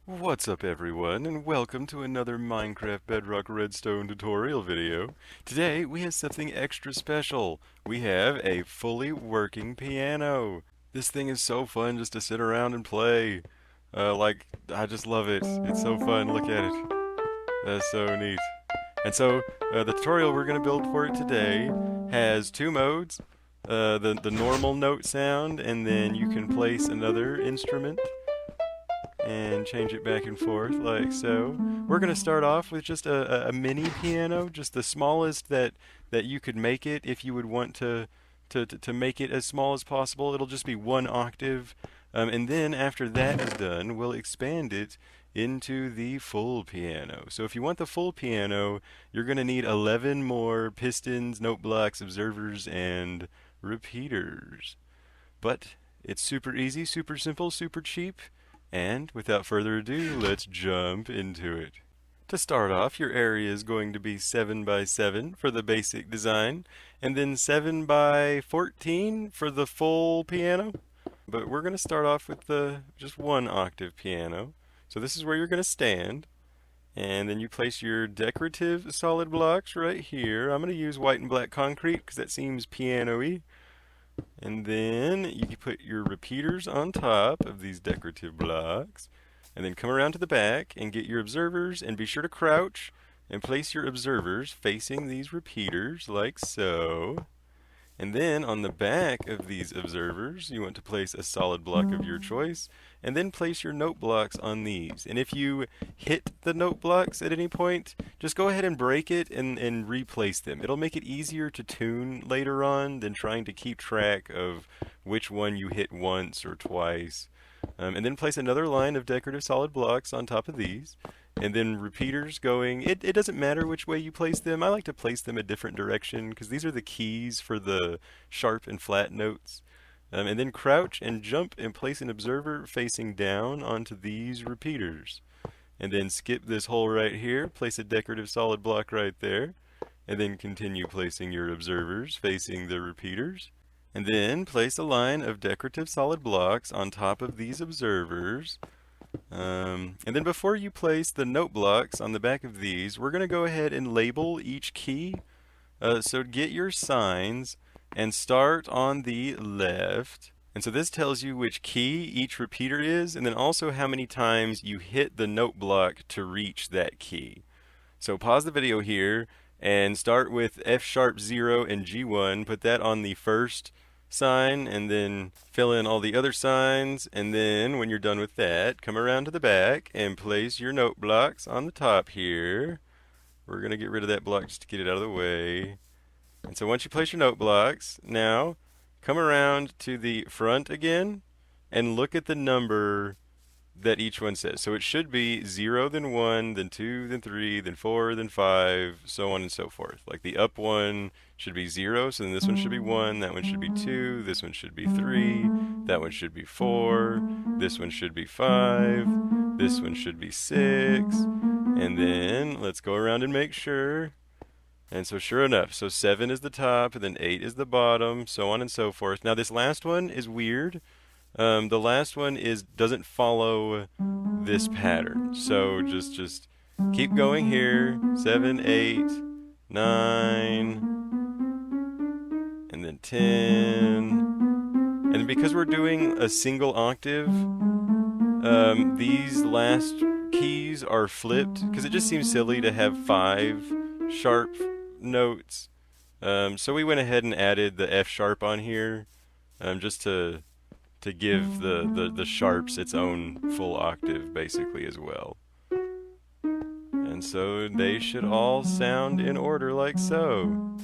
What's up everyone, and welcome to another Minecraft Bedrock Redstone tutorial video. Today we have something extra special. We have a fully working piano. This thing is so fun just to sit around and play. I just love it. It's so fun, look at it. That's so neat. And so, the tutorial we're going to build for it today has two modes. The normal note sound, and then you can place another instrument and change it back and forth like so. We're going to start off with just a mini piano, just the smallest that you could make it if you would want to make it as small as possible. It'll just be one octave. And then after that is done, we'll expand it into the full piano. So if you want the full piano, you're going to need 11 more pistons, note blocks, observers, and repeaters. But it's super easy, super simple, super cheap. And without further ado, let's jump into it. To start off, your area is going to be 7 by 7 for the basic design, and then 7 by 14 for the full piano. But we're going to start off with the just one octave piano. So this is where you're going to stand, and then you place your decorative solid blocks right here. I'm going to use white and black concrete because that seems piano-y. And then you can put your repeaters on top of these decorative blocks. And then come around to the back and get your observers, and be sure to crouch and place your observers facing these repeaters like so. And then on the back of these observers, you want to place a solid block of your choice, and then place your note blocks on these. And if you hit the note blocks at any point, just go ahead and break it and replace them. It'll make it easier to tune later on than trying to keep track of which one you hit once or twice. And then place another line of decorative solid blocks on top of these. And then repeaters going, it doesn't matter which way you place them. I like to place them a different direction because these are the keys for the sharp and flat notes. And then crouch and jump and place an observer facing down onto these repeaters. And then skip this hole right here, place a decorative solid block right there. And then continue placing your observers facing the repeaters. And then place a line of decorative solid blocks on top of these observers. And then before you place the note blocks on the back of these, we're going to go ahead and label each key. So get your signs and start on the left. And so this tells you which key each repeater is, and then also how many times you hit the note block to reach that key. So pause the video here and start with F sharp 0 and G1. Put that on the first sign, and then fill in all the other signs. And then when you're done with that, come around to the back and place your note blocks on the top here. We're going to get rid of that block just to get it out of the way. And so once you place your note blocks, now come around to the front again and look at the number that each one says. So it should be 0, then 1, then 2, then 3, then 4, then 5, so on and so forth. Like the up one should be 0, so then this one should be 1, that one should be 2, this one should be 3, that one should be 4, this one should be 5, this one should be 6, and then let's go around and make sure. And so sure enough, so 7 is the top, and then 8 is the bottom, so on and so forth. Now this last one is weird. The last one doesn't follow this pattern. So just keep going here. 7, 8, 9, and then 10. And because we're doing a single octave, these last keys are flipped because it just seems silly to have 5 sharp notes. So we went ahead and added the F sharp on here, just to give the sharps its own full octave basically as well. And so they should all sound in order like so.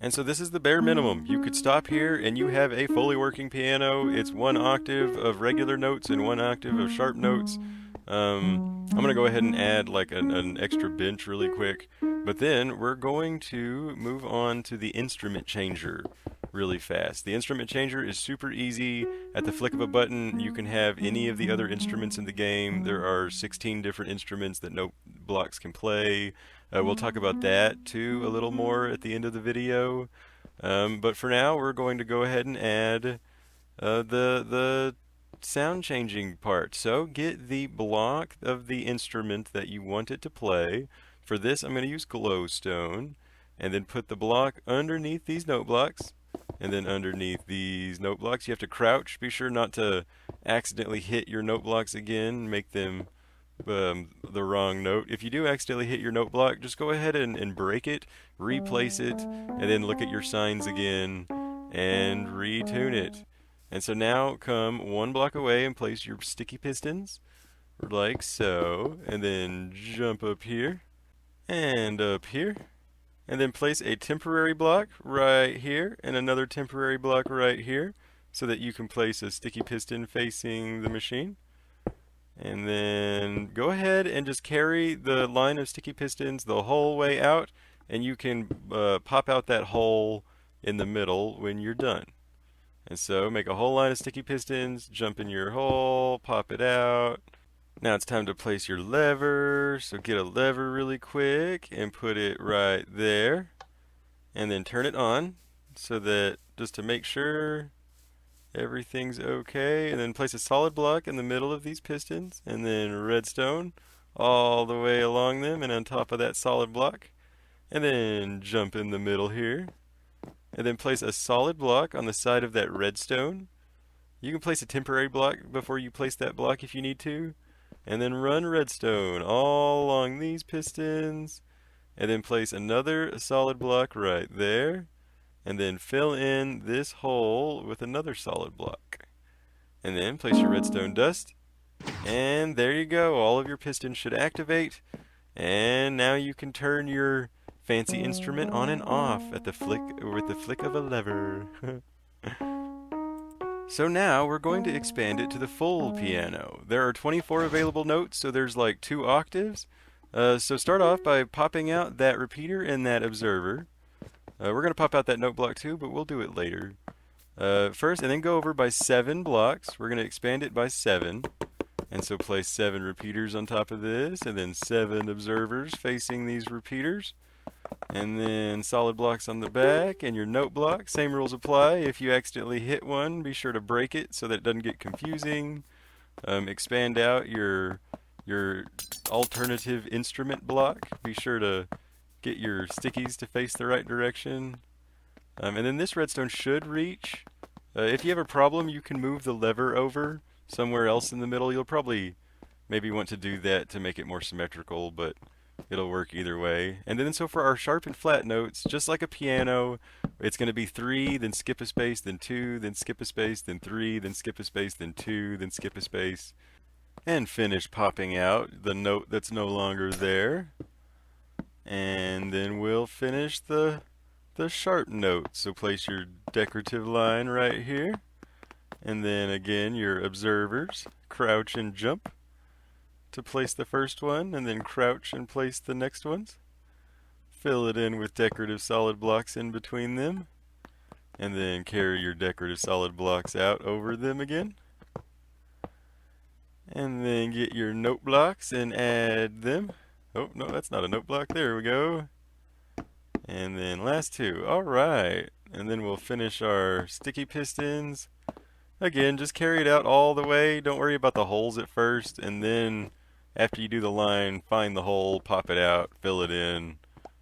And so this is the bare minimum. You could stop here and you have a fully working piano. It's 1 octave of regular notes and 1 octave of sharp notes. I'm going to go ahead and add like an extra bench really quick. But then we're going to move on to the instrument changer really fast. The instrument changer is super easy. At the flick of a button, you can have any of the other instruments in the game. There are 16 different instruments that note blocks can play. We'll talk about that too a little more at the end of the video. But for now, we're going to go ahead and add the sound changing part. So get the block of the instrument that you want it to play. For this, I'm going to use glowstone, and then put the block underneath these note blocks, and then underneath these note blocks, you have to crouch. Be sure not to accidentally hit your note blocks again, make them the wrong note. If you do accidentally hit your note block, just go ahead and break it, replace it, and then look at your signs again and retune it. And so now come one block away and place your sticky pistons, like so, and then jump up here and up here, and then place a temporary block right here and another temporary block right here so that you can place a sticky piston facing the machine. And then go ahead and just carry the line of sticky pistons the whole way out, and you can pop out that hole in the middle when you're done. And so make a whole line of sticky pistons, jump in your hole, pop it out. Now it's time to place your lever. So get a lever really quick and put it right there. And then turn it on so that just to make sure everything's okay. And then place a solid block in the middle of these pistons, and then redstone all the way along them and on top of that solid block. And then jump in the middle here. And then place a solid block on the side of that redstone. You can place a temporary block before you place that block if you need to. And then run redstone all along these pistons. And then place another solid block right there. And then fill in this hole with another solid block. And then place your redstone dust. And there you go. All of your pistons should activate. And now you can turn your fancy instrument on and off at the flick with the flick of a lever. So now we're going to expand it to the full piano. There are 24 available notes, so there's like 2 octaves. So start off by popping out that repeater and that observer. We're going to pop out that note block too, but we'll do it later. First, and then go over by 7 blocks. We're going to expand it by 7. And so place 7 repeaters on top of this, and then 7 observers facing these repeaters. And then solid blocks on the back, and your note block. Same rules apply. If you accidentally hit one, be sure to break it so that it doesn't get confusing. Expand out your alternative instrument block. Be sure to get your stickies to face the right direction. And then this redstone should reach. If you have a problem, you can move the lever over somewhere else in the middle. You'll probably maybe want to do that to make it more symmetrical, but it'll work either way. And then so for our sharp and flat notes, just like a piano, it's going to be 3, then skip a space, then 2, then skip a space, then 3, then skip a space, then 2, then skip a space, and finish popping out the note that's no longer there. And then we'll finish the sharp note. So place your decorative line right here. And then again your observers, crouch and jump to place the first one, and then crouch and place the next ones. Fill it in with decorative solid blocks in between them. And then carry your decorative solid blocks out over them again. And then get your note blocks and add them. Oh, no, that's not a note block. There we go. And then last 2. Alright. And then we'll finish our sticky pistons. Again, just carry it out all the way. Don't worry about the holes at first. And then after you do the line, find the hole, pop it out, fill it in.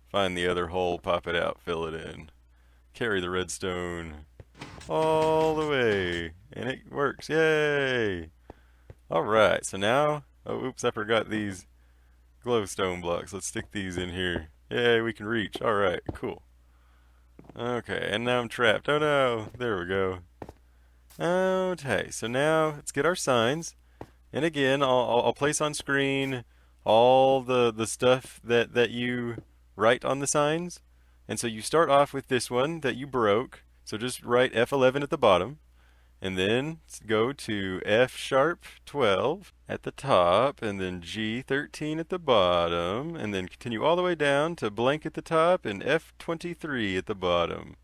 Find the other hole, pop it out, fill it in. Carry the redstone all the way. And it works. Yay! Alright, so now... Oh, oops, I forgot these glowstone blocks. Let's stick these in here. Yay, we can reach. Alright, cool. Okay, and now I'm trapped. Oh no! There we go. Okay, so now let's get our signs. And again, I'll place on screen all the stuff that you write on the signs. And so you start off with this one that you broke. So just write F11 at the bottom. And then go to F sharp 12 at the top, and then G13 at the bottom, and then continue all the way down to blank at the top and F23 at the bottom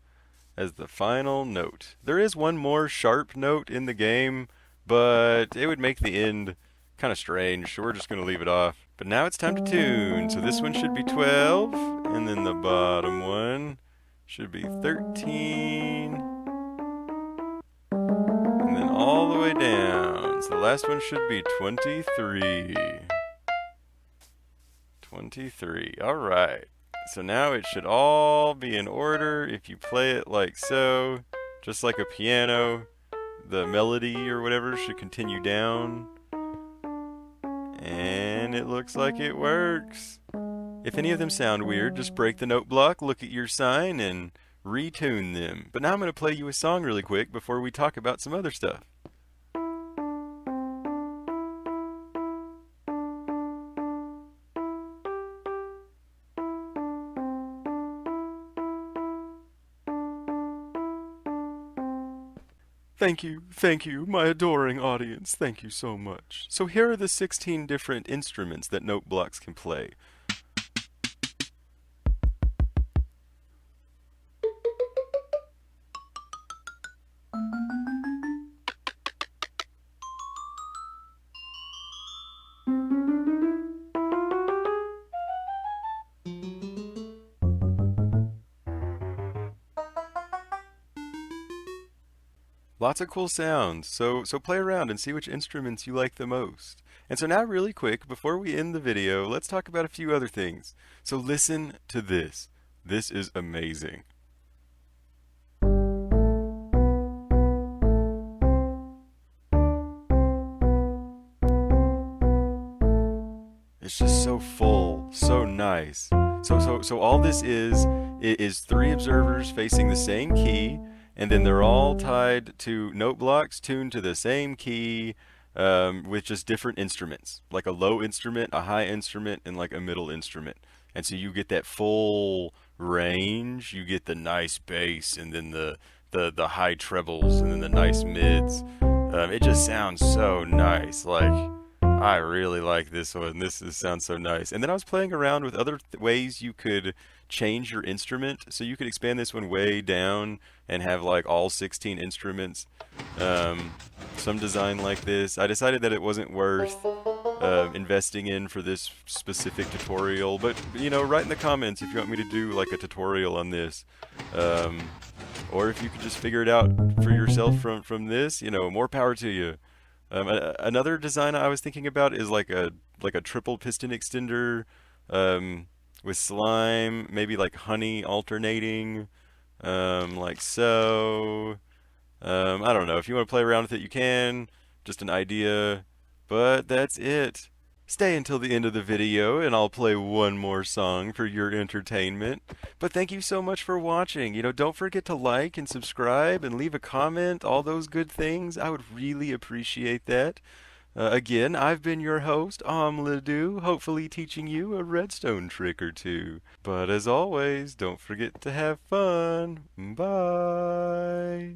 as the final note. There is one more sharp note in the game, but it would make the end kind of strange, so we're just going to leave it off. But now it's time to tune. So this one should be 12, and then the bottom one should be 13. And then all the way down. So the last one should be 23. 23. Alright. So now it should all be in order if you play it like so, just like a piano. The melody or whatever should continue down. And it looks like it works. If any of them sound weird, just break the note block, look at your sign, and retune them. But now I'm going to play you a song really quick before we talk about some other stuff. Thank you, my adoring audience. Thank you so much. So here are the 16 different instruments that note blocks can play. Lots of cool sounds, so play around and see which instruments you like the most. And so now really quick, before we end the video, let's talk about a few other things. So listen to this. This is amazing. It's just so full, so nice. So all this is three observers facing the same key, and then they're all tied to note blocks tuned to the same key, with just different instruments, like a low instrument, a high instrument, and like a middle instrument. And so you get that full range. You get the nice bass, and then the high trebles, and then the nice mids. It just sounds so nice. Like, I really like this one. Sounds so nice. And then I was playing around with other ways you could change your instrument. So you could expand this one way down and have like all 16 instruments. Some design like this. I decided that it wasn't worth investing in for this specific tutorial. But, you know, write in the comments if you want me to do like a tutorial on this. Or if you could just figure it out for yourself from this, you know, more power to you. Another design I was thinking about is like a triple piston extender with slime, maybe like honey alternating, like so. I don't know. If you want to play around with it, you can. Just an idea. But that's it. Stay until the end of the video and I'll play one more song for your entertainment. But thank you so much for watching. You know, don't forget to like and subscribe and leave a comment, all those good things. I would really appreciate that. Again, I've been your host, OmLedu, hopefully teaching you a redstone trick or two. But as always, don't forget to have fun. Bye.